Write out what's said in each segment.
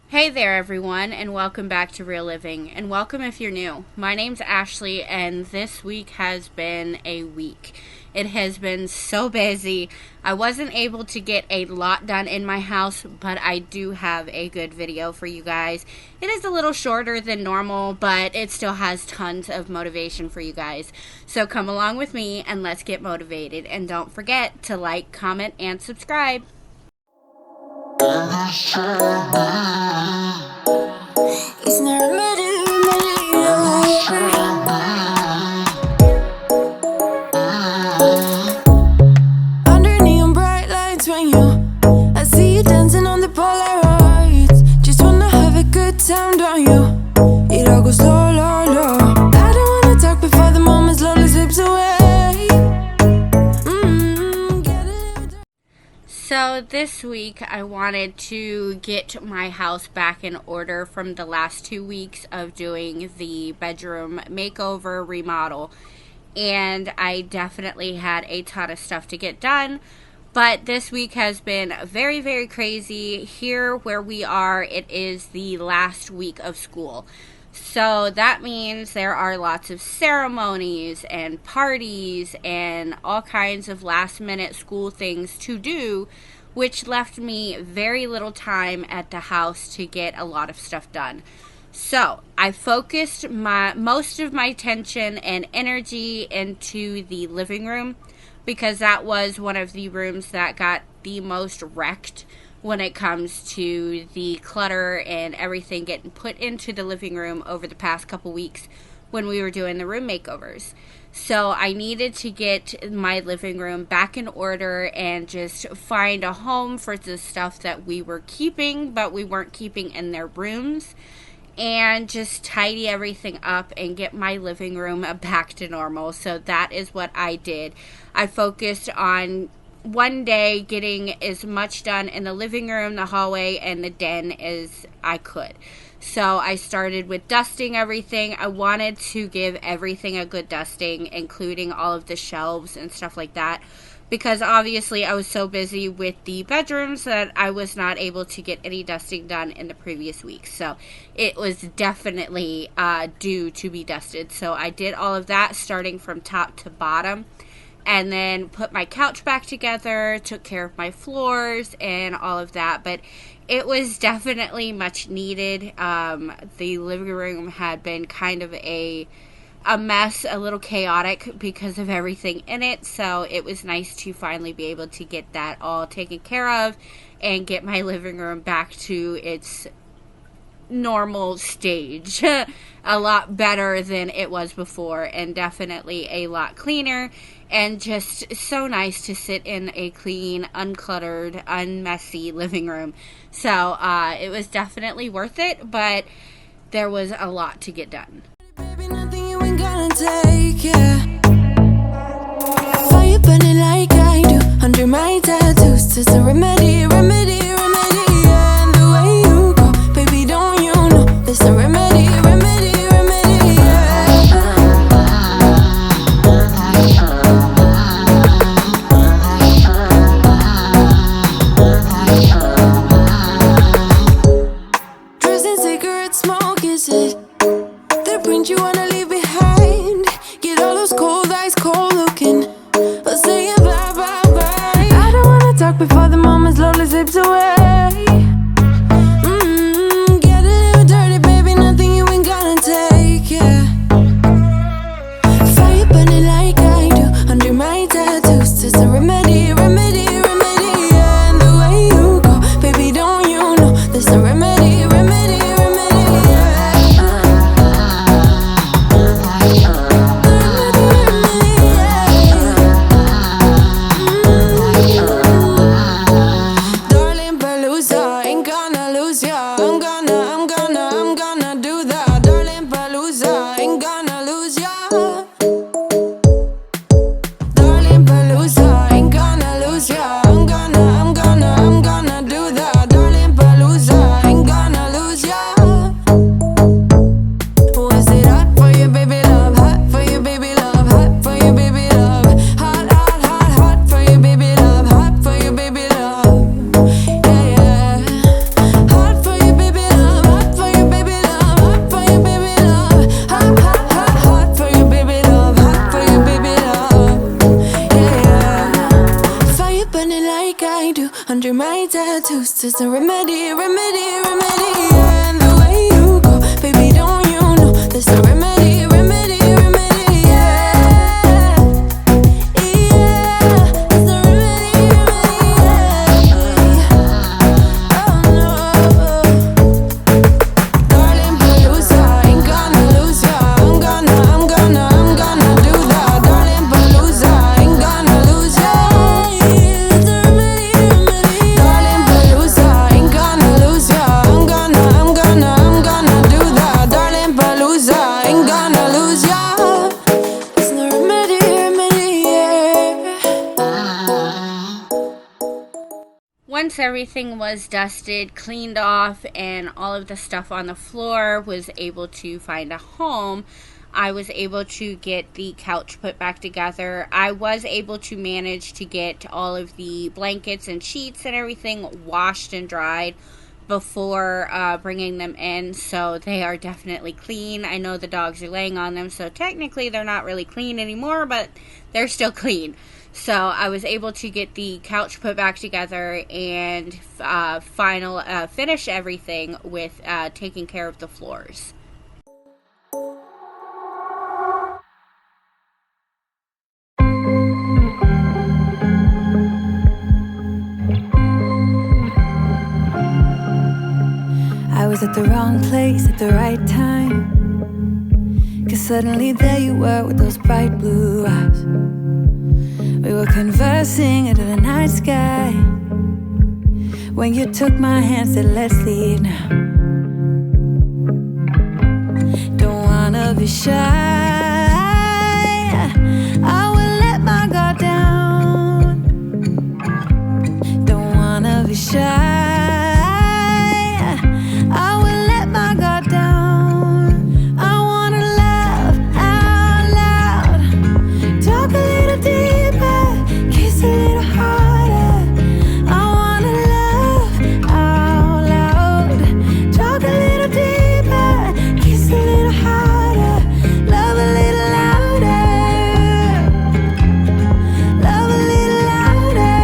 Hey there, everyone, and welcome back to Real Living, and welcome if you're new. My name's Ashley, and this week has been a week. It has been so busy. I wasn't able to get a lot done in my house, but I do have a good video for you guys. It is a little shorter than normal, but it still has tons of motivation for you guys. So come along with me, and let's get motivated. And don't forget to like, comment, and subscribe. It's not under neon bright lights when I see you dancing on the Polaroids. Just wanna have a good time, don't you? It all goes low, low, low. I don't wanna talk before the moment slowly slips away. So this week I wanted to get my house back in order from the last 2 weeks of doing the bedroom makeover remodel, and I definitely had a ton of stuff to get done. But this week has been very, very crazy. Here where we are, it is the last week of school. So that means there are lots of ceremonies and parties and all kinds of last minute school things to do, which left me very little time at the house to get a lot of stuff done. So I focused most of my attention and energy into the living room, because that was one of the rooms that got the most wrecked when it comes to the clutter and everything getting put into the living room over the past couple weeks when we were doing the room makeovers. So I needed to get my living room back in order and just find a home for the stuff that we were keeping but we weren't keeping in their rooms, and just tidy everything up and get my living room back to normal. So that is what I did. I focused on one day getting as much done in the living room, the hallway, and the den as I could. So I started with dusting everything. I wanted to give everything a good dusting, including all of the shelves and stuff like that, because obviously I was so busy with the bedrooms that I was not able to get any dusting done in the previous week. So it was definitely due to be dusted. So I did all of that starting from top to bottom, and then put my couch back together, took care of my floors and all of that. But it was definitely much needed. The living room had been kind of a mess, a little chaotic because of everything in it. So it was nice to finally be able to get that all taken care of and get my living room back to its normal stage. A lot better than it was before, and definitely a lot cleaner, and just so nice to sit in a clean, uncluttered, unmessy living room. So it was definitely worth it, but there was a lot to get done. Baby, nothing you ain't gonna take, yeah. Fire burning like I do under my tattoos. Just a remedy, remedy, remedy, yeah. And the way you go, baby, don't you know? There's a remedy, remedy, remedy, yeah. Dressed in cigarette smoke, is it? The print you wanna leave behind. Get all those cold eyes cold looking, but say bye, bye, bye. I don't wanna talk before the moment slowly slips away. Get a little dirty, baby, nothing you ain't gonna take, yeah. Fire burning like I do under my tattoos. Just a remedy, remedy, remedy, yeah. And the way you go, baby, don't you know? There's a remedy, remedy, remedy, yeah. Darling Palooza, ain't gonna lose ya. I'm gonna do that. Darling Palooza, ain't gonna lose ya. Darling Palooza, ain't gonna lose ya. I'm gonna do that. Darling Palooza, ain't gonna lose ya. Was it hot for you, baby love? Hot for you, baby love. Hot for you, baby love. Hot, hot, hot, hot for you, baby love. Hot for you, baby love. Yeah, yeah. Hot for you, baby love. just a remedy, remedy, remedy. Yeah, and the way you go, baby, don't you know that's a remedy, remedy, remedy. Yeah, yeah, that's a remedy, remedy. Yeah. Oh no, darling, Palooza, ain't gonna lose ya. I'm gonna do that, darling, Palooza, ain't gonna lose ya. That's a remedy, remedy. Darling, Palooza, ain't gonna lose ya. I'm gonna do that, darling, Palooza, ain't gonna lose ya. It's the remedy, remedy, yeah. Once everything was dusted, cleaned off, and all of the stuff on the floor was able to find a home, I was able to get the couch put back together. I was able to manage to get all of the blankets and sheets and everything washed and dried before bringing them in, so they are definitely clean. I know the dogs are laying on them, so technically they're not really clean anymore, but they're still clean. So I was able to get the couch put back together and finish everything with taking care of the floors. I was at the wrong place at the right time, 'cause suddenly there you were with those bright blue eyes. We were conversing under the night sky when you took my hand, said let's leave now. Don't wanna be shy, I will let my guard down. Don't wanna be shy, I will let my guard down. I wanna laugh out loud, talk a little deeper, kiss a little harder. I wanna laugh out loud, talk a little deeper, kiss a little harder, love a little louder, love a little louder.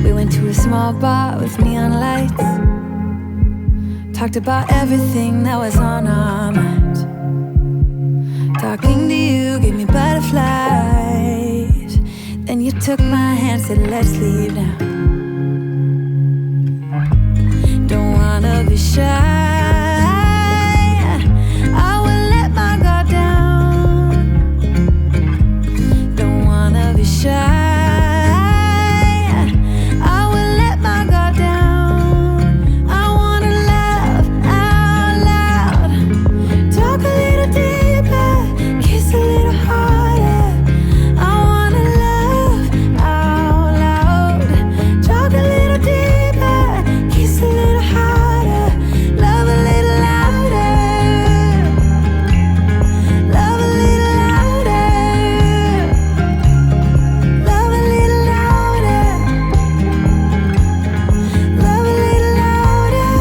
We went to a small bar with neon lights, talked about everything that was on our minds. Talking to you gave me butterflies. Then you took my hand, said let's leave now. Don't wanna be shy, I will let my guard down. Don't wanna be shy, I will let my guard down. I wanna laugh out loud, talk a little deeper, kiss a little harder. I wanna laugh out loud, talk a little deeper, kiss a little harder, love a little louder, love a little louder, love a little louder, love a little louder,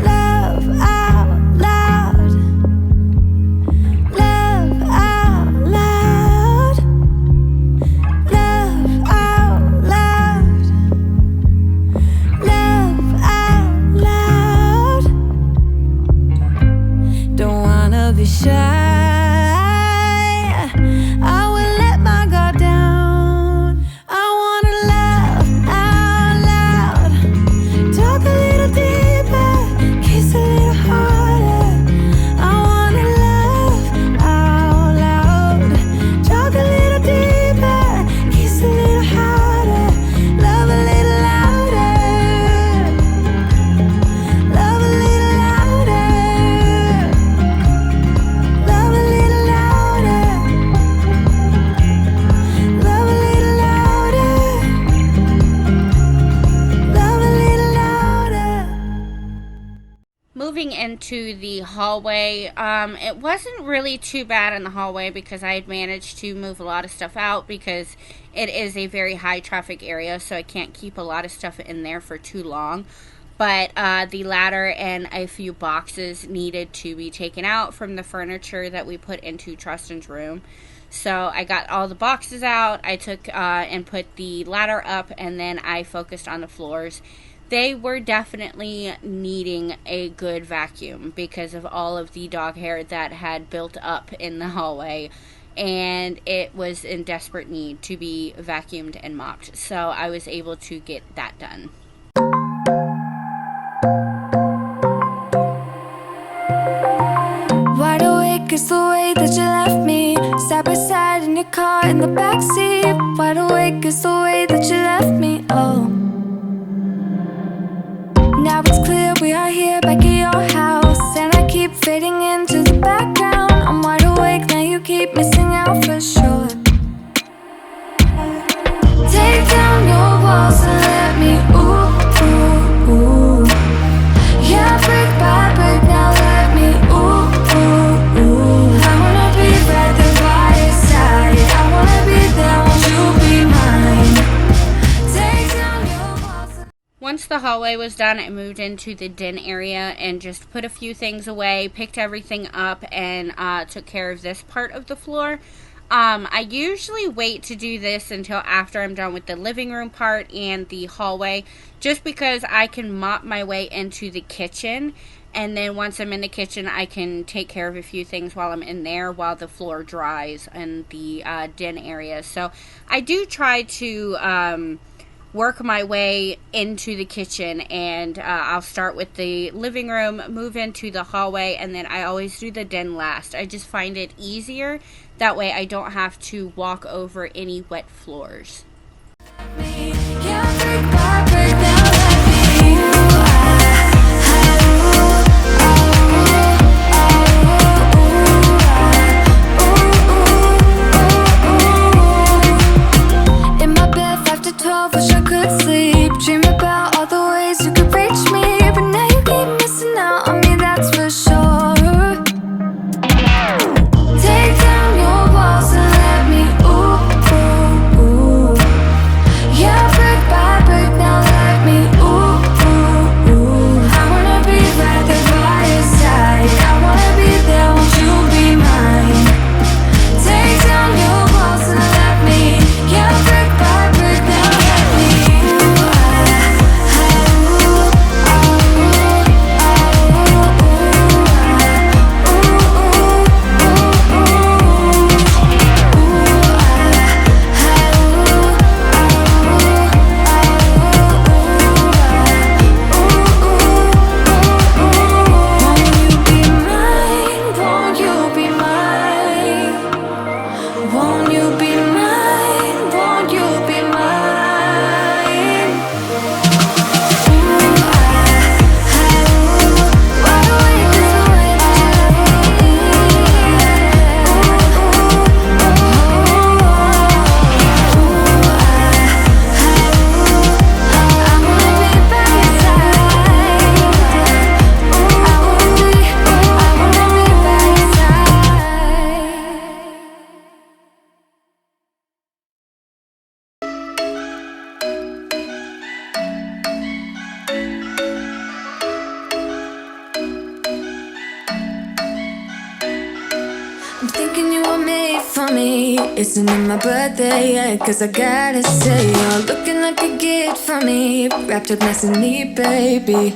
love out loud, love out loud, love out loud, love out loud. Don't wanna be shy, I will let my guard down. I wanna laugh out loud, talk a little deeper, kiss a little harder. I wanna laugh out loud, talk a little deeper, kiss a little harder, love a little louder, love a little louder, love a little louder, love a little louder, love a little louder. Moving into the hallway, it wasn't really too bad in the hallway because I had managed to move a lot of stuff out because it is a very high traffic area, so I can't keep a lot of stuff in there for too long. But the ladder and a few boxes needed to be taken out from the furniture that we put into Trustin's room. So I got all the boxes out. I took and put the ladder up, and then I focused on the floors. They were definitely needing a good vacuum because of all of the dog hair that had built up in the hallway, and it was in desperate need to be vacuumed and mopped. So I was able to get that done. Wide awake is the way that you left me, side by side in your car in the backseat. Wide awake is the way that you left me, oh. Now it's clear we are here back at your house, and I keep fading into the background. I'm wide awake, now you keep missing out for sure. Take down your walls and let me, ooh, ooh, ooh. Yeah, brick by brick, now let me, ooh, ooh, ooh. I wanna be right there by your side, I wanna be there, won't you be mine? Take down your walls. Once the hallway was done, I moved into the den area and just put a few things away, picked everything up, and took care of this part of the floor. I usually wait to do this until after I'm done with the living room part and the hallway, just because I can mop my way into the kitchen, and then once I'm in the kitchen, I can take care of a few things while I'm in there while the floor dries in the den area. So I do try to work my way into the kitchen, and I'll start with the living room, move into the hallway, and then I always do the den last. I just find it easier. That way I don't have to walk over any wet floors. In my bed 5 to 12, wish I could sleep. Dream about all the ways you could reach me, but now you keep missing out on me, that's for sure. Take down your walls and let me, ooh, ooh, ooh. Yeah, brick by brick, now let me, ooh, ooh, ooh. I wanna be right there by your side, I wanna be there, won't you be mine? Take down your walls and let me, yeah, brick by brick, now let me, ooh, won't you be mine? Won't you be mine? Won't you be mine? Ooh, wide awake is the way that you I wanna be by your side. I wanna be by your side. I'm thinking you were made for me. Isn't it my birthday yet? Cause I gotta say, you're looking like a gift for me, wrapped up nice and neat, baby.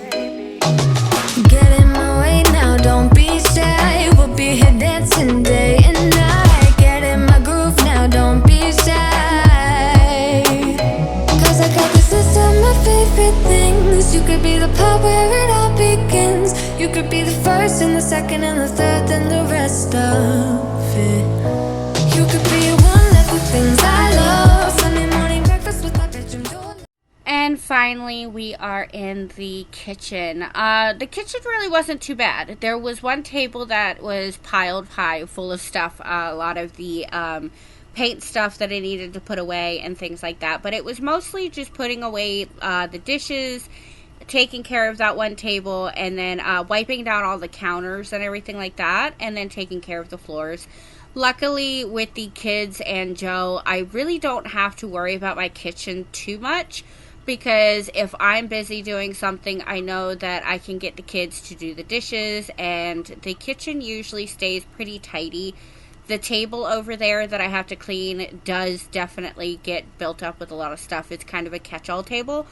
Get in my way now, don't be shy. We'll be here dancing day and night. Get in my groove now, don't be shy. Cause I got this list of my favorite things. You could be the part where it all begins. You could be the first and the second and the third and the rest of it. You could be one of the things I love. Sunday morning breakfast with my bedroom door. And finally, we are in the kitchen. The kitchen really wasn't too bad. There was one table that was piled high full of stuff, a lot of the paint stuff that I needed to put away and things like that. But it was mostly just putting away the dishes, taking care of that one table, and then wiping down all the counters and everything like that, and then taking care of the floors. Luckily, with the kids and Joe, I really don't have to worry about my kitchen too much, because if I'm busy doing something, I know that I can get the kids to do the dishes, and the kitchen usually stays pretty tidy The table over there that I have to clean does definitely get built up with a lot of stuff. It's kind of a catch-all table.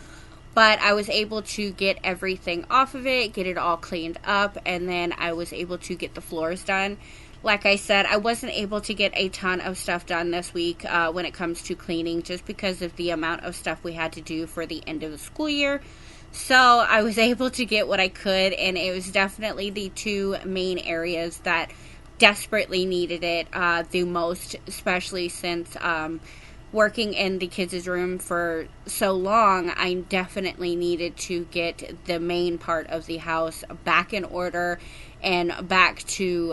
But I was able to get everything off of it, get it all cleaned up, and then I was able to get the floors done. Like I said, I wasn't able to get a ton of stuff done this week when it comes to cleaning, just because of the amount of stuff we had to do for the end of the school year. So I was able to get what I could, and it was definitely the two main areas that desperately needed it the most, especially since working in the kids' room for so long. I definitely needed to get the main part of the house back in order and back to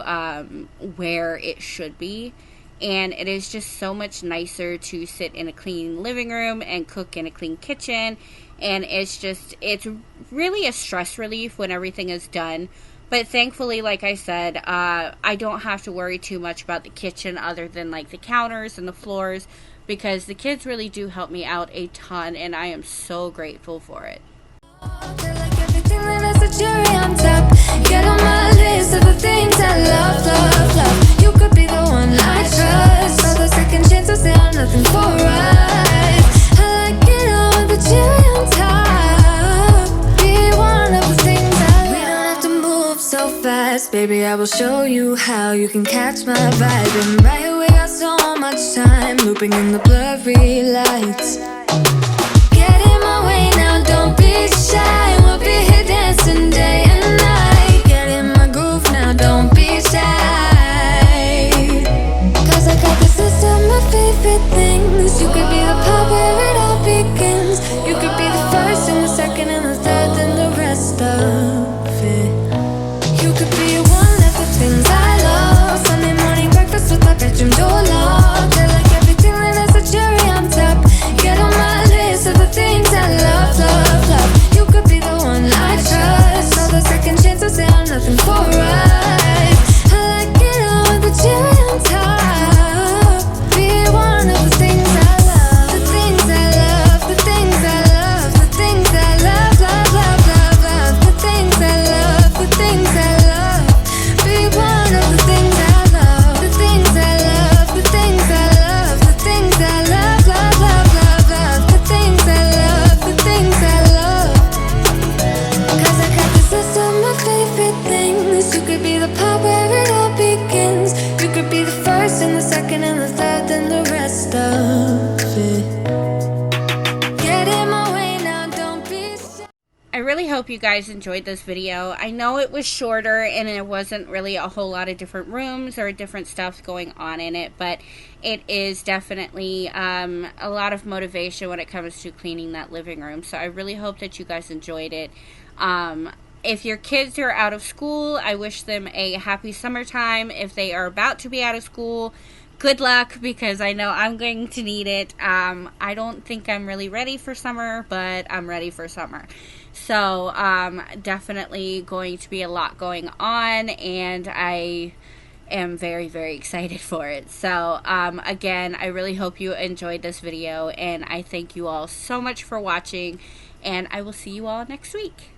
where it should be. And it is just so much nicer to sit in a clean living room and cook in a clean kitchen. And it's really a stress relief when everything is done. But thankfully, like I said, I don't have to worry too much about the kitchen other than like the counters and the floors, because the kids really do help me out a ton, and I am so grateful for it. Get on my list of the things I love, love, love. You could be the one I trust. All the second chances, they are nothing for us. I like it all with the cherry on top. Be one of the things I love. We don't have to move so fast, baby. I will show you how you can catch my vibe. And right away, got so much time looping in the blurry lights. Get in my way now, don't be shy. We'll be here dancing day and night. Get in my groove now, don't be shy. Cause I got this list of my favorite things. You could be the part where it all begins. You could be the first and the second and the third and the rest of it. You could be one of the things I love. Sunday morning breakfast with my bedroom door locked. I like everything that has a cherry on top. Get on my list of the things I love, love, love. You could be the one I trust. All the second chances, they are nothing for us. I like it all with the cherry on top. Be one of the things I love. The things I love, the things I love, the things I love, love, love, love, love. The things I love, the things I love. Be one of the things I love. The things I love, the things I love, the things I love, love, love, love, love. The things I love, the things I love. Cause I got this list of my favorite things. You could be the part where it all begins. You could be the first and the second and the third and the rest of it. Get in my way now, don't be shy. I really hope you guys enjoyed this video. I know it was shorter and it wasn't really a whole lot of different rooms or different stuff going on in it, but it is definitely a lot of motivation when it comes to cleaning that living room. So I really hope that you guys enjoyed it. If your kids are out of school, I wish them a happy summertime. If they are about to be out of school, good luck, because I know I'm going to need it. I don't think I'm really ready for summer, but I'm ready for summer. So definitely going to be a lot going on, and I am very, very excited for it. So again, I really hope you enjoyed this video, and I thank you all so much for watching, and I will see you all next week.